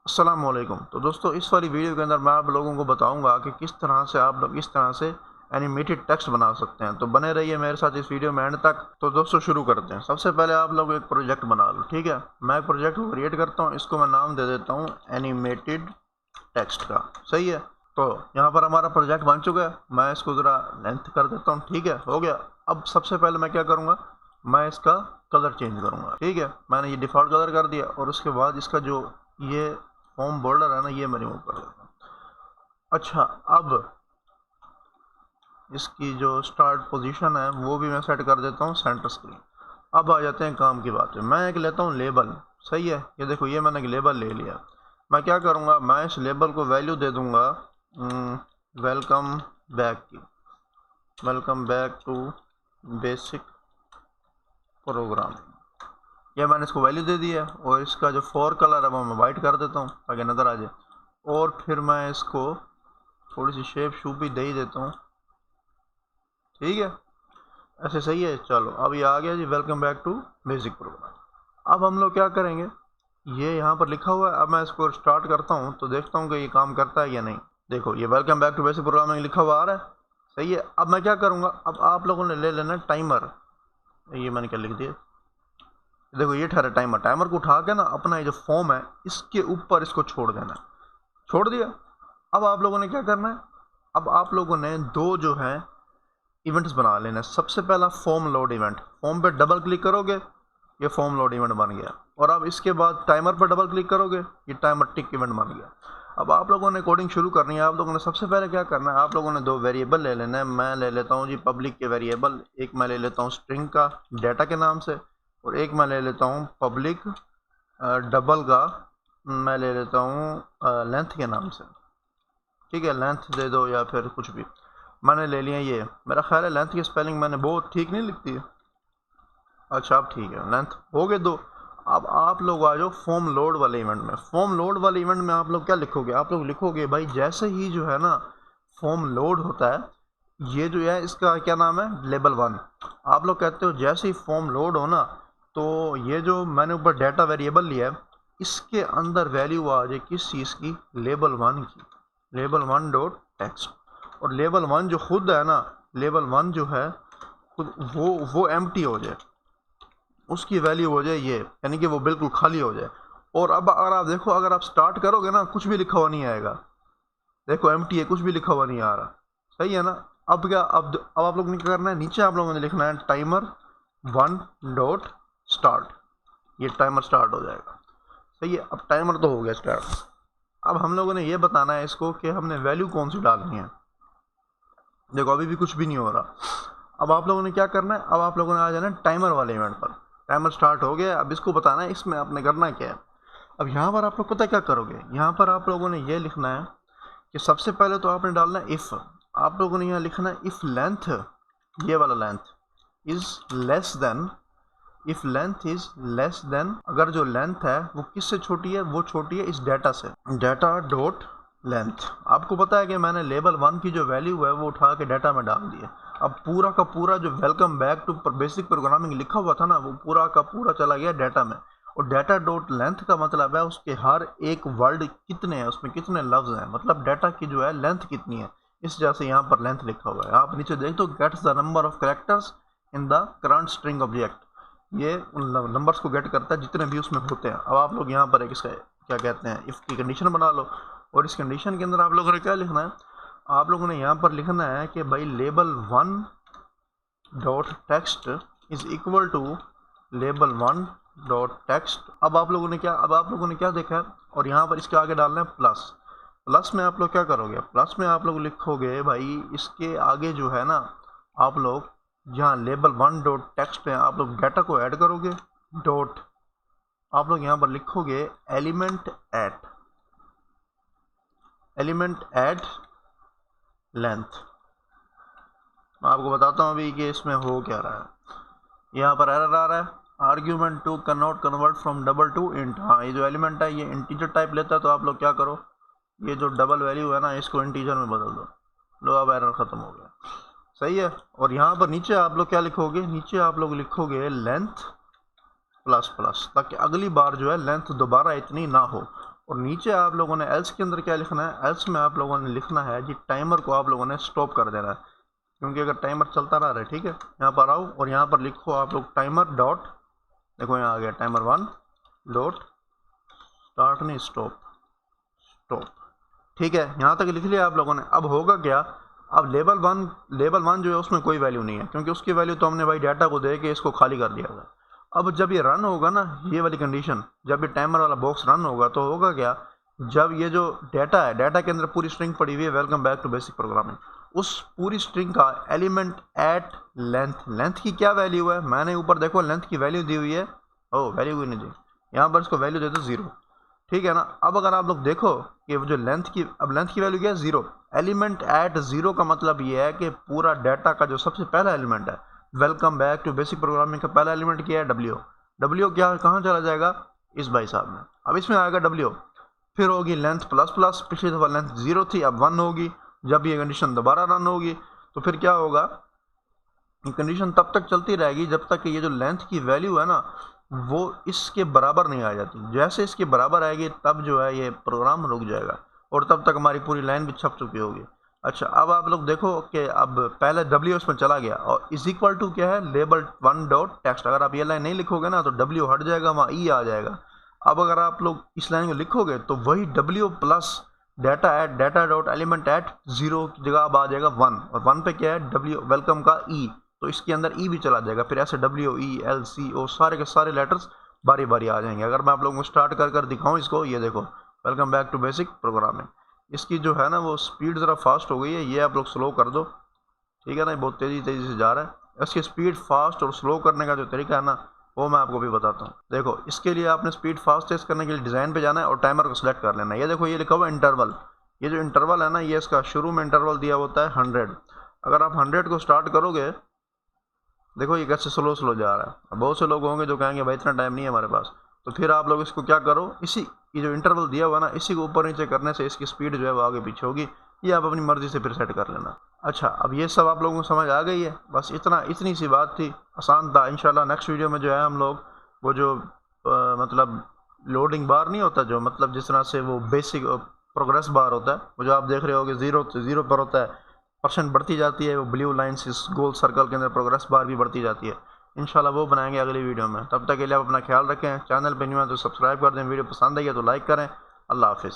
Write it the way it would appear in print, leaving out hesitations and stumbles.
अस्सलामुअलैकुम। तो दोस्तों इस वाली वीडियो के अंदर मैं आप लोगों को बताऊंगा कि किस तरह से आप लोग इस तरह से एनिमेटेड टेक्स्ट बना सकते हैं। तो बने रहिए मेरे साथ इस वीडियो में एंड तक। तो दोस्तों शुरू करते हैं। सबसे पहले आप लोग एक प्रोजेक्ट बना लो, ठीक है। मैं एक प्रोजेक्ट को क्रिएट करता हूँ, इसको मैं नाम दे देता हूँ एनिमेटेड टेक्स्ट का। सही है। तो यहाँ पर हमारा प्रोजेक्ट बन चुका है। मैं इसको ज़रा लेंथ कर देता हूँ, ठीक है, हो गया। अब सबसे पहले मैं क्या करूँगा, मैं इसका कलर चेंज करूँगा, ठीक है। मैंने ये डिफ़ॉल्ट कलर कर दिया और उसके बाद इसका जो ये होम बॉर्डर है ना, ये मैं रिमूव कर देता हूँ। अच्छा, अब इसकी जो स्टार्ट पोजीशन है वो भी मैं सेट कर देता हूँ सेंटर स्क्रीन। अब आ जाते हैं काम की बात पे। मैं एक लेता हूँ लेबल। सही है, ये देखो, ये मैंने एक लेबल ले लिया। मैं क्या करूँगा, मैं इस लेबल को वैल्यू दे दूँगा वेलकम बैक की, welcome back to basic programming. ये मैंने इसको वैल्यू दे दी है और इसका जो फोर कलर है वो मैं वाइट कर देता हूँ ताकि नज़र आ जाए। और फिर मैं इसको थोड़ी सी शेप शूप भी दे ही देता हूँ, ठीक है। ऐसे सही है। चलो अब ये आ गया जी, welcome back to basic programme. अब हम लोग क्या करेंगे, ये यहाँ पर लिखा हुआ है। अब मैं इसको स्टार्ट करता हूँ तो देखता हूँ कि ये काम करता है या नहीं। देखो ये welcome back to basic programming लिखा हुआ आ रहा है। सही है। अब मैं क्या करूँगा, अब आप लोगों ने ले लेना टाइमर। ये मैंने क्या लिख दिया, देखो ये ठहरा टाइमर। टाइमर को उठा के ना अपना ये जो फॉर्म है इसके ऊपर इसको छोड़ देना। छोड़ दिया। अब आप लोगों ने क्या करना है, अब आप लोगों ने दो जो है इवेंट्स बना लेना है। सबसे पहला फॉर्म लोड इवेंट, फॉर्म पे डबल क्लिक करोगे ये फॉर्म लोड इवेंट बन गया। और अब इसके बाद टाइमर पर डबल क्लिक करोगे ये टाइमर टिक इवेंट बन गया। अब आप लोगों ने कोडिंग शुरू करनी है। आप लोगों ने सबसे पहले क्या करना है, आप लोगों ने दो वेरिएबल ले लेना है। मैं ले लेता हूँ जी पब्लिक के वेरिएबल, एक मैं ले लेता हूँ स्ट्रिंग का डाटा के नाम से, और एक मैं ले लेता हूँ पब्लिक डबल का मैं ले लेता हूँ लेंथ के नाम से, ठीक है। लेंथ दे दो या फिर कुछ भी। मैंने ले लिया ये। मेरा ख्याल है लेंथ की स्पेलिंग मैंने बहुत ठीक नहीं लिखती है। अच्छा अब ठीक है, लेंथ हो गए दो। अब आप लोग आ जाओ फॉर्म लोड वाले इवेंट में। फॉर्म लोड वाले इवेंट में आप लोग क्या लिखोगे, आप लोग लिखोगे भाई जैसे ही जो है ना फॉर्म लोड होता है, ये जो है इसका क्या नाम है, लेबल 1। आप लोग कहते हो जैसे ही फॉर्म लोड हो ना, तो ये जो मैंने ऊपर डाटा वेरिएबल लिया है इसके अंदर वैल्यू आ जाए किस चीज़ की, लेबल 1 की, लेबल 1 डॉट टेक्स्ट। और लेबल 1 जो खुद है ना, लेबल 1 जो है खुद वो एम्प्टी हो जाए, उसकी वैल्यू हो जाए ये, यानी कि वो बिल्कुल खाली हो जाए। और अब अगर आप देखो, अगर आप स्टार्ट करोगे ना कुछ भी लिखा हुआ नहीं आएगा। देखो एम्प्टी है, कुछ भी लिखा हुआ नहीं आ रहा। सही है ना। अब क्या, अब आप लोगों ने क्या करना है, नीचे आप लोगों ने लिखना है टाइमर 1 डॉट स्टार्ट। ये टाइमर स्टार्ट हो जाएगा। सही है। अब टाइमर तो हो गया स्टार्ट। अब हम लोगों ने ये बताना है इसको कि हमने वैल्यू कौन सी डालनी है। देखो अभी भी कुछ भी नहीं हो रहा। अब आप लोगों ने क्या करना है, अब आप लोगों ने आ जाना है टाइमर वाले इवेंट पर। टाइमर स्टार्ट हो गया। अब इसको बताना है इसमें आपने करना क्या है। अब यहाँ पर आप लोग पता क्या करोगे, यहाँ पर आप लोगों ने ये लिखना है कि सबसे पहले तो आपने डालना है इफ़। आप लोगों ने यहाँ लिखना है इफ़ लेंथ, ये वाला length is less than, if length is less than, अगर जो लेंथ है वो किससे छोटी है, वो छोटी है इस डाटा से, डाटा डॉट लेंथ। आपको पता है कि मैंने लेबल 1 की जो वैल्यू है वो उठा के डाटा में डाल दी है। अब पूरा का पूरा जो welcome back to basic programming लिखा हुआ था ना, वो पूरा का पूरा चला गया डाटा में। और डाटा डॉट लेंथ का मतलब है उसके हर एक वर्ड कितने हैं, उसमें कितने लफ्ज़ हैं, मतलब डाटा की जो है लेंथ कितनी है। इस वजह से यहाँ पर लेंथ लिखा हुआ है। आप नीचे देख दो, gets the number of characters in the current string object. ये उन नंबर्स को गेट करता है जितने भी उसमें होते हैं। अब आप लोग यहाँ पर एक इसका क्या कहते हैं, इफ़ की कंडीशन बना लो। और इस कंडीशन के अंदर आप लोगों ने क्या लिखना है, आप लोगों ने यहाँ पर लिखना है कि भाई label 1 dot text is equal to label 1 dot text. अब आप लोगों ने क्या, अब आप लोगों ने क्या देखा है, और यहाँ पर इसके आगे डालना है प्लस। प्लस में आप लोग क्या करोगे, प्लस में आप लोग लिखोगे भाई इसके आगे जो है ना, आप लोग यहाँ लेबल 1 डॉट टेक्स्ट में आप लोग डाटा को ऐड करोगे। डॉट आप लोग यहाँ पर लिखोगे element at, element at length. मैं आपको बताता हूँ अभी कि इसमें हो क्या रहा है। यहाँ पर एरर आ रहा है, argument two can not convert from double to int. हाँ, ये जो एलिमेंट है ये इंटीजर टाइप लेता है, तो आप लोग क्या करो, ये जो डबल वैल्यू है ना इसको इंटीजर में बदल दो। लो अब एरर ख़त्म हो गया। सही है। और यहाँ पर नीचे आप लोग क्या लिखोगे, नीचे आप लोग लिखोगे लेंथ प्लस प्लस, ताकि अगली बार जो है लेंथ दोबारा इतनी ना हो। और नीचे आप लोगों ने एल्स के अंदर क्या लिखना है, एल्स में आप लोगों ने लिखना है जी टाइमर को आप लोगों ने स्टॉप कर देना है, क्योंकि अगर टाइमर चलता रहा है, ठीक है। यहाँ पर आओ और यहाँ पर लिखो आप लोग टाइमर डॉट, देखो यहाँ आ गया टाइमर 1 डॉट स्टार्ट नहीं स्टॉप, स्टॉप, ठीक है। यहाँ तक लिख लिया आप लोगों ने। अब होगा क्या, अब लेवल वन जो है उसमें कोई वैल्यू नहीं है, क्योंकि उसकी वैल्यू तो हमने भाई डाटा को दे के इसको खाली कर दिया था। अब जब ये रन होगा ना, ये वाली कंडीशन, जब ये टाइमर वाला बॉक्स रन होगा तो होगा क्या, जब ये जो डाटा है, डाटा के अंदर पूरी स्ट्रिंग पड़ी हुई है welcome back to basic programming, उस पूरी स्ट्रिंग का एलिमेंट एट लेंथ, लेंथ की क्या वैल्यू है, मैंने ऊपर देखो लेंथ की वैल्यू दी हुई है, ओ वैल्यू भी नहीं दी, यहाँ पर इसको वैल्यू दे दो 0, ठीक है ना। अब अगर आप लोग देखो कि वो जो लेंथ की, अब लेंथ की वैल्यू क्या है 0, एलिमेंट एट 0 का मतलब ये है कि पूरा डाटा का जो सबसे पहला एलिमेंट है welcome back to basic programming का पहला एलिमेंट क्या है, डब्ल्यू, डब्ल्यू क्या कहाँ चला जाएगा, इस भाई साहब में, अब इसमें आएगा डब्ल्यू, फिर होगी लेंथ प्लस प्लस, पिछली दफ़ा लेंथ 0 थी अब 1 होगी, जब ये कंडीशन दोबारा रन होगी तो फिर क्या होगा, ये कंडीशन तब तक चलती रहेगी जब तक कि ये जो लेंथ की वैल्यू है ना वो इसके बराबर नहीं आ जाती, जैसे इसके बराबर आएगी तब जो है ये प्रोग्राम रुक जाएगा और तब तक हमारी पूरी लाइन भी छप चुकी होगी। अच्छा, अब आप लोग देखो कि अब पहले डब्ल्यू इसमें चला गया और इज इक्वल टू क्या है, लेबल 1 डॉट टेक्स्ट, अगर आप ये लाइन नहीं लिखोगे ना तो डब्ल्यू हट जाएगा, वहाँ ई आ जाएगा। अब अगर आप लोग इस लाइन को लिखोगे तो वही W plus data at data dot element at 0 की जगह अब आ जाएगा 1, और 1 पे क्या है डब्ल्यू वेलकम का ई, तो इसके अंदर ई भी चला जाएगा, फिर ऐसे डब्ल्यू ई एल सी ओ सारे के सारे लेटर्स बारी बारी आ जाएंगे। अगर मैं आप लोगों को स्टार्ट कर दिखाऊं इसको, ये देखो welcome back to basic programming, इसकी जो है ना वो स्पीड ज़रा फास्ट हो गई है, ये आप लोग स्लो कर दो, ठीक है ना, बहुत तेज़ी से जा रहा है। इसकी स्पीड फास्ट और स्लो करने का जो तरीका है ना वो मैं आपको भी बताता हूँ। देखो इसके लिए आपने स्पीड फास्ट टेस्ट करने के लिए डिज़ाइन पे जाना है और टाइमर को सिलेक्ट कर लेना है। ये देखो ये लिखा हुआ है इंटरवल, ये जो इंटरवल है ना ये इसका शुरू में इंटरवल दिया होता है 100, अगर आप 100 को स्टार्ट करोगे, देखो ये कैसे स्लो स्लो जा रहा है। अब बहुत से लोग होंगे जो कहेंगे भाई इतना टाइम नहीं है हमारे पास, तो फिर आप लोग इसको क्या करो, इसी ये जो इंटरवल दिया हुआ ना इसी को ऊपर नीचे करने से इसकी स्पीड जो है वो आगे पीछे होगी, ये आप अपनी मर्जी से फिर सेट कर लेना। अच्छा, अब ये सब आप लोगों को समझ आ गई है, बस इतनी सी बात थी, आसान था। इंशाल्लाह नेक्स्ट वीडियो में जो है हम लोग वो जो मतलब लोडिंग बार नहीं होता, जो मतलब जिस तरह से वो बेसिक प्रोग्रेस बार होता है, वो जो आप देख रहे हो कि 0 से 0 पर होता है, परसेंट बढ़ती जाती है, वो ब्लू लाइन से इस गोल सर्कल के अंदर प्रोग्रेस बार भी बढ़ती जाती है। इंशाल्लाह वो बनाएंगे अगली वीडियो में। तब तक के लिए आप अपना ख्याल रखें, चैनल पे न्यू है तो सब्सक्राइब कर दें, वीडियो पसंद आई है तो लाइक करें। अल्लाह हाफिज़।